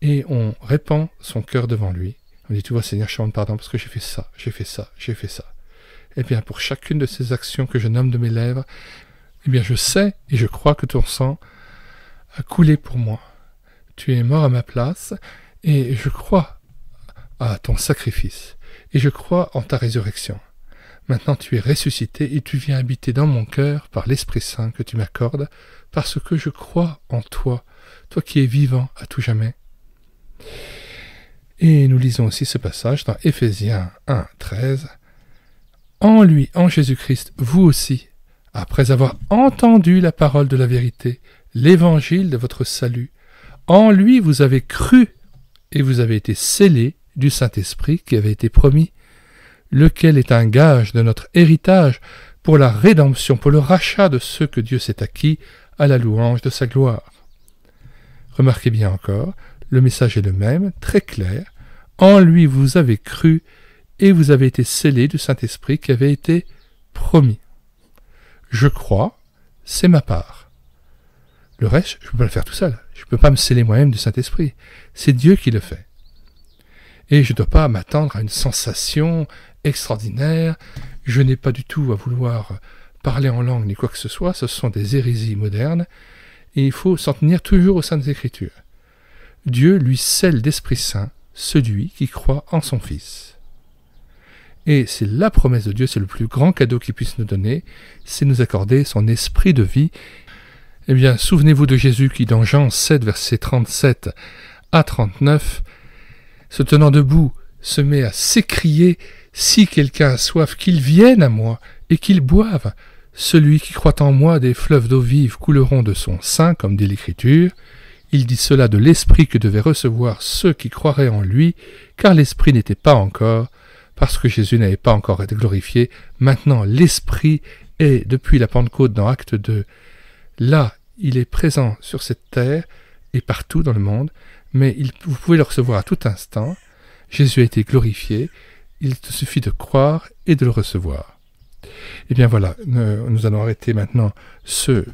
et on répand son cœur devant lui. On dit, tu vois Seigneur, je te demande pardon parce que j'ai fait ça, j'ai fait ça, j'ai fait ça. eh bien, pour chacune de ces actions que je nomme de mes lèvres, eh bien, je sais et je crois que ton sang a coulé pour moi. Tu es mort à ma place, et je crois à ton sacrifice, et je crois en ta résurrection. Maintenant tu es ressuscité, et tu viens habiter dans mon cœur par l'Esprit Saint que tu m'accordes, parce que je crois en toi, toi qui es vivant à tout jamais. Et nous lisons aussi ce passage dans Éphésiens 1, 13. En lui, en Jésus-Christ, vous aussi, après avoir entendu la parole de la vérité, l'évangile de votre salut, en lui vous avez cru, et vous avez été scellés du Saint-Esprit qui avait été promis, lequel est un gage de notre héritage pour la rédemption, pour le rachat de ceux que Dieu s'est acquis à la louange de sa gloire. Remarquez bien encore, le message est le même, très clair. En lui vous avez cru, et vous avez été scellés du Saint-Esprit qui avait été promis. Je crois, c'est ma part. Le reste, je ne peux pas le faire tout seul. Je ne peux pas me sceller moi-même du Saint-Esprit. C'est Dieu qui le fait. Et je ne dois pas m'attendre à une sensation extraordinaire. Je n'ai pas du tout à vouloir parler en langue ni quoi que ce soit. Ce sont des hérésies modernes. Et il faut s'en tenir toujours aux Saintes Écritures. Dieu lui scelle d'Esprit Saint celui qui croit en son Fils. Et c'est la promesse de Dieu, c'est le plus grand cadeau qu'il puisse nous donner, c'est nous accorder son esprit de vie. Eh bien, souvenez-vous de Jésus qui, dans Jean 7, versets 37 à 39, se tenant debout, se met à s'écrier « Si quelqu'un a soif, qu'il vienne à moi et qu'il boive. Celui qui croit en moi, des fleuves d'eau vive couleront de son sein, comme dit l'Écriture. » Il dit cela de l'Esprit que devaient recevoir ceux qui croiraient en lui, car l'Esprit n'était pas encore, parce que Jésus n'avait pas encore été glorifié. Maintenant, l'Esprit est, depuis la Pentecôte dans Acte 2, là, il est présent sur cette terre et partout dans le monde, mais vous pouvez le recevoir à tout instant. Jésus a été glorifié, il te suffit de croire et de le recevoir. Eh bien voilà, nous allons arrêter maintenant ce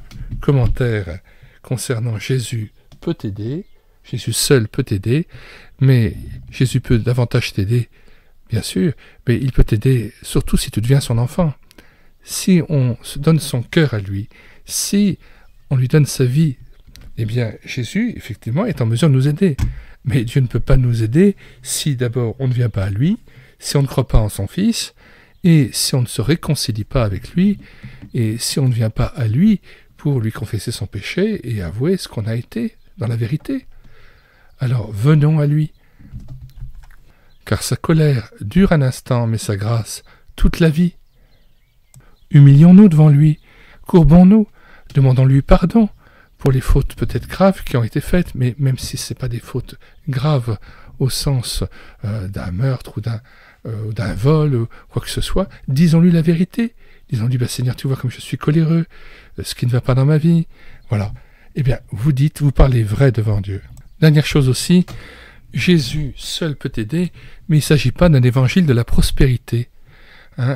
commentaire concernant Jésus peut t'aider, Jésus seul peut t'aider, mais Jésus peut davantage t'aider, bien sûr, mais il peut t'aider surtout si tu deviens son enfant. Si on se donne son cœur à lui, si on lui donne sa vie, eh bien Jésus, effectivement, est en mesure de nous aider. Mais Dieu ne peut pas nous aider si d'abord on ne vient pas à lui, si on ne croit pas en son Fils, et si on ne se réconcilie pas avec lui, et si on ne vient pas à lui pour lui confesser son péché et avouer ce qu'on a été dans la vérité. Alors venons à lui, car sa colère dure un instant, mais sa grâce toute la vie. Humilions-nous devant lui, courbons-nous, demandons-lui pardon pour les fautes peut-être graves qui ont été faites, mais même si ce n'est pas des fautes graves au sens d'un meurtre ou d'un vol ou quoi que ce soit, disons-lui la vérité. Disons-lui, Seigneur, tu vois comme je suis coléreux, ce qui ne va pas dans ma vie. Voilà. Eh bien, vous parlez vrai devant Dieu. Dernière chose aussi, Jésus seul peut aider, mais il ne s'agit pas d'un évangile de la prospérité.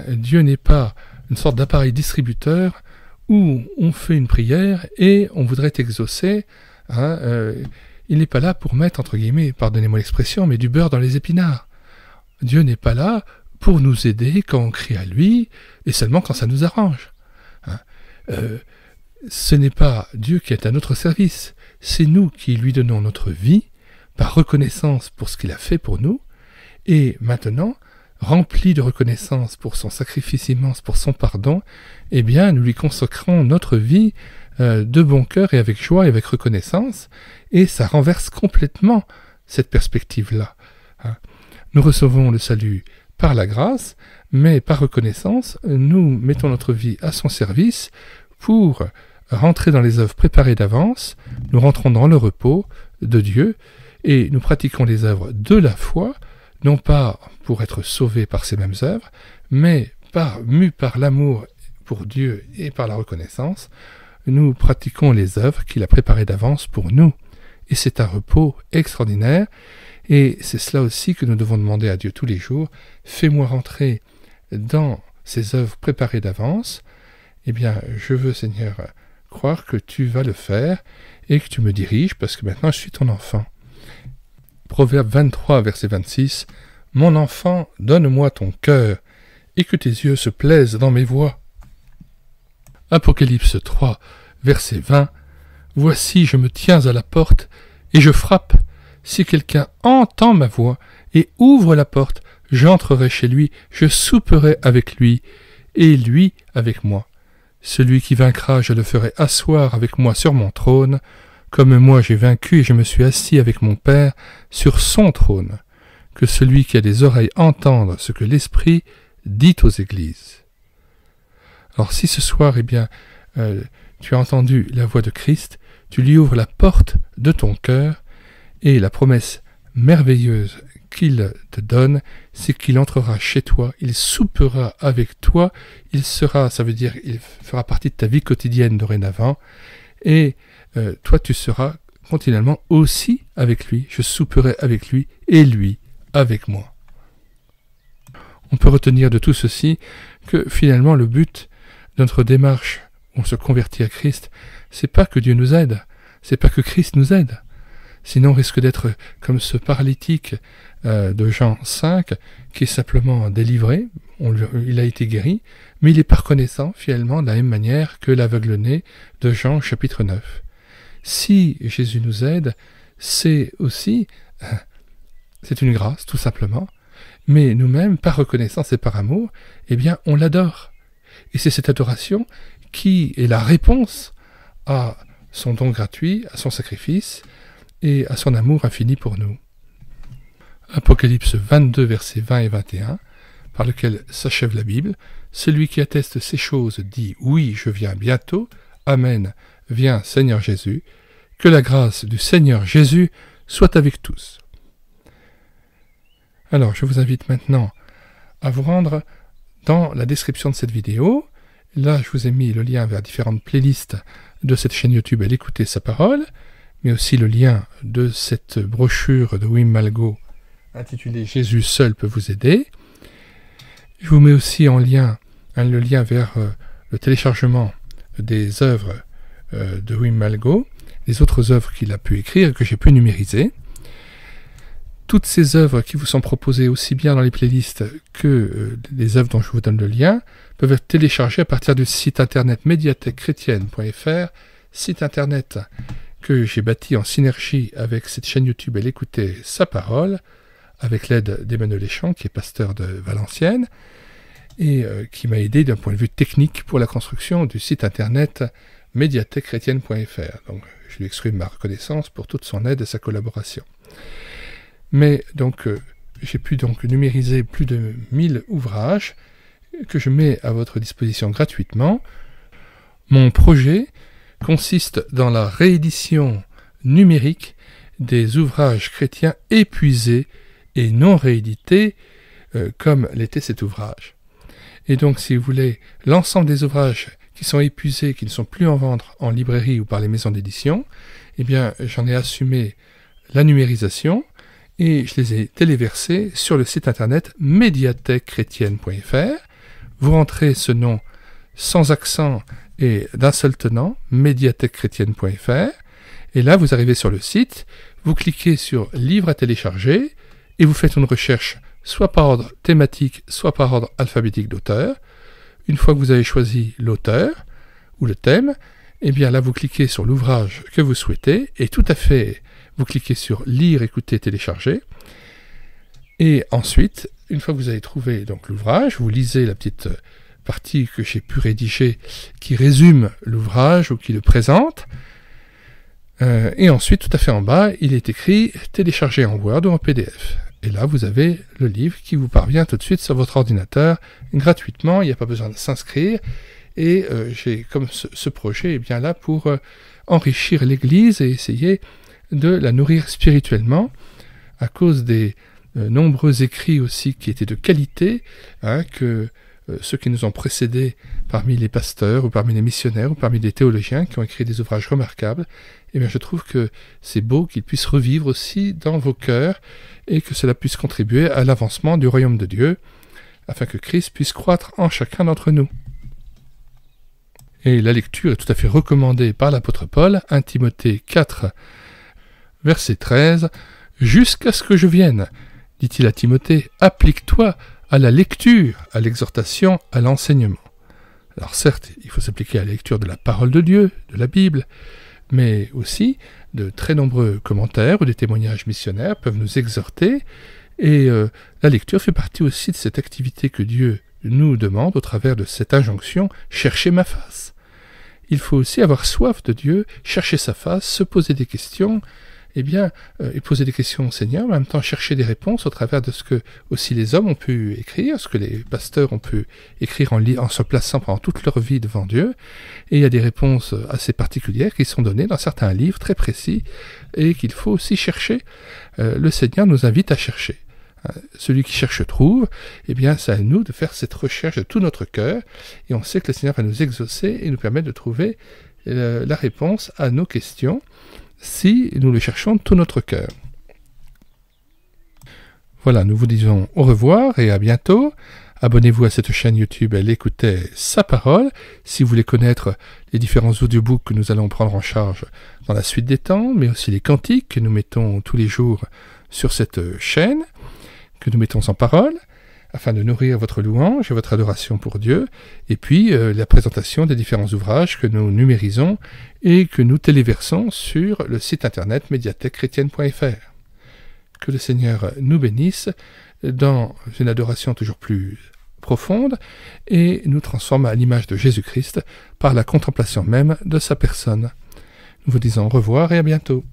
Dieu n'est pas une sorte d'appareil distributeur où on fait une prière et on voudrait exaucer. Il n'est pas là pour mettre, entre guillemets, pardonnez-moi l'expression, mais du beurre dans les épinards. Dieu n'est pas là pour nous aider quand on crie à lui, et seulement quand ça nous arrange. Ce n'est pas Dieu qui est à notre service, c'est nous qui lui donnons notre vie, par reconnaissance pour ce qu'il a fait pour nous, et maintenant, remplis de reconnaissance pour son sacrifice immense, pour son pardon, eh bien, nous lui consacrons notre vie de bon cœur et avec joie et avec reconnaissance, et ça renverse complètement cette perspective-là. Nous recevons le salut par la grâce, mais par reconnaissance, nous mettons notre vie à son service pour rentrer dans les œuvres préparées d'avance, nous rentrons dans le repos de Dieu, et nous pratiquons les œuvres de la foi, non pas pour être sauvés par ces mêmes œuvres, mais mus par l'amour pour Dieu et par la reconnaissance, nous pratiquons les œuvres qu'il a préparées d'avance pour nous. Et c'est un repos extraordinaire, et c'est cela aussi que nous devons demander à Dieu tous les jours. Fais-moi rentrer dans ces œuvres préparées d'avance. Eh bien, je veux, Seigneur, croire que tu vas le faire et que tu me diriges, parce que maintenant je suis ton enfant. Proverbe 23, verset 26. « Mon enfant, donne-moi ton cœur, et que tes yeux se plaisent dans mes voies. Apocalypse 3, verset 20. Voici, je me tiens à la porte, et je frappe. Si quelqu'un entend ma voix, et ouvre la porte, j'entrerai chez lui, je souperai avec lui, et lui avec moi. Celui qui vaincra, je le ferai asseoir avec moi sur mon trône, comme moi j'ai vaincu et je me suis assis avec mon Père sur son trône. Que celui qui a des oreilles entende ce que l'Esprit dit aux églises. Alors si ce soir, tu as entendu la voix de Christ, tu lui ouvres la porte de ton cœur, et la promesse merveilleuse qu'il te donne, c'est qu'il entrera chez toi, il soupera avec toi, il fera partie de ta vie quotidienne dorénavant, et toi tu seras continuellement aussi avec lui, je souperai avec lui, et lui avec moi. On peut retenir de tout ceci que finalement le but de notre démarche où on se convertit à Christ, c'est pas que Dieu nous aide, c'est pas que Christ nous aide. Sinon on risque d'être comme ce paralytique de Jean 5 qui est simplement délivré, il a été guéri, mais il n'est pas reconnaissant finalement de la même manière que l'aveugle-né de Jean chapitre 9. Si Jésus nous aide, c'est une grâce tout simplement, mais nous-mêmes, par reconnaissance et par amour, on l'adore. Et c'est cette adoration qui est la réponse à son don gratuit, à son sacrifice et à son amour infini pour nous. Apocalypse 22, versets 20 et 21, par lequel s'achève la Bible. Celui qui atteste ces choses dit « Oui, je viens bientôt. Amen. Viens, Seigneur Jésus. Que la grâce du Seigneur Jésus soit avec tous. » Alors, je vous invite maintenant à vous rendre dans la description de cette vidéo. Là, je vous ai mis le lien vers différentes playlists de cette chaîne YouTube « Elle écouter sa parole », mais aussi le lien de cette brochure de Wim Malgo intitulée « Jésus seul peut vous aider ». Je vous mets aussi en lien le lien vers le téléchargement des œuvres de Wim Malgo, les autres œuvres qu'il a pu écrire et que j'ai pu numériser. Toutes ces œuvres qui vous sont proposées aussi bien dans les playlists que les œuvres dont je vous donne le lien peuvent être téléchargées à partir du site internet médiathèquechrétienne.fr, site internet que j'ai bâti en synergie avec cette chaîne YouTube « Elle écouter sa parole », avec l'aide d'Emmanuel Eschamps, qui est pasteur de Valenciennes, et qui m'a aidé d'un point de vue technique pour la construction du site internet médiathèquechrétienne.fr. Donc je lui exprime ma reconnaissance pour toute son aide et sa collaboration. Mais donc j'ai pu donc numériser plus de 1000 ouvrages que je mets à votre disposition gratuitement. Mon projet consiste dans la réédition numérique des ouvrages chrétiens épuisés et non réédités comme l'était cet ouvrage. Et donc si vous voulez, l'ensemble des ouvrages qui sont épuisés, qui ne sont plus en vente en librairie ou par les maisons d'édition, j'en ai assumé la numérisation et je les ai téléversés sur le site internet médiathèquechrétienne.fr. Vous rentrez ce nom sans accent et d'un seul tenant, médiathèquechrétienne.fr, et là vous arrivez sur le site, vous cliquez sur « Livre à télécharger » et vous faites une recherche soit par ordre thématique, soit par ordre alphabétique d'auteur. Une fois que vous avez choisi l'auteur ou le thème, là vous cliquez sur l'ouvrage que vous souhaitez et tout à fait vous cliquez sur lire, écouter, télécharger. Et ensuite, une fois que vous avez trouvé donc l'ouvrage, vous lisez la petite partie que j'ai pu rédiger qui résume l'ouvrage ou qui le présente. Et ensuite, tout à fait en bas, il est écrit télécharger en Word ou en PDF. Et là, vous avez le livre qui vous parvient tout de suite sur votre ordinateur gratuitement. Il n'y a pas besoin de s'inscrire. Et j'ai comme ce projet là pour enrichir l'Église et essayer de la nourrir spirituellement à cause des nombreux écrits aussi qui étaient de qualité, que ceux qui nous ont précédés parmi les pasteurs ou parmi les missionnaires ou parmi les théologiens qui ont écrit des ouvrages remarquables, je trouve que c'est beau qu'ils puissent revivre aussi dans vos cœurs et que cela puisse contribuer à l'avancement du royaume de Dieu afin que Christ puisse croître en chacun d'entre nous. Et la lecture est tout à fait recommandée par l'apôtre Paul, 1 Timothée 4, verset 13, « Jusqu'à ce que je vienne, dit-il à Timothée, applique-toi à la lecture, à l'exhortation, à l'enseignement. Alors certes, il faut s'appliquer à la lecture de la parole de Dieu, de la Bible, mais aussi de très nombreux commentaires ou des témoignages missionnaires peuvent nous exhorter, et la lecture fait partie aussi de cette activité que Dieu nous demande au travers de cette injonction « cherchez ma face ». Il faut aussi avoir soif de Dieu, chercher sa face, se poser des questions, et poser des questions au Seigneur, en même temps chercher des réponses au travers de ce que aussi les hommes ont pu écrire, ce que les pasteurs ont pu écrire en se plaçant pendant toute leur vie devant Dieu. Et il y a des réponses assez particulières qui sont données dans certains livres très précis et qu'il faut aussi chercher. Le Seigneur nous invite à chercher. Celui qui cherche trouve, c'est à nous de faire cette recherche de tout notre cœur, et on sait que le Seigneur va nous exaucer et nous permettre de trouver la réponse à nos questions, si nous le cherchons de tout notre cœur. Voilà, nous vous disons au revoir et à bientôt. Abonnez-vous à cette chaîne YouTube, elle écoutait sa parole. Si vous voulez connaître les différents audiobooks que nous allons prendre en charge dans la suite des temps, mais aussi les cantiques que nous mettons tous les jours sur cette chaîne, que nous mettons en parole, afin de nourrir votre louange et votre adoration pour Dieu, et puis la présentation des différents ouvrages que nous numérisons et que nous téléversons sur le site internet médiathèquechrétienne.fr. Que le Seigneur nous bénisse dans une adoration toujours plus profonde et nous transforme à l'image de Jésus-Christ par la contemplation même de sa personne. Nous vous disons au revoir et à bientôt.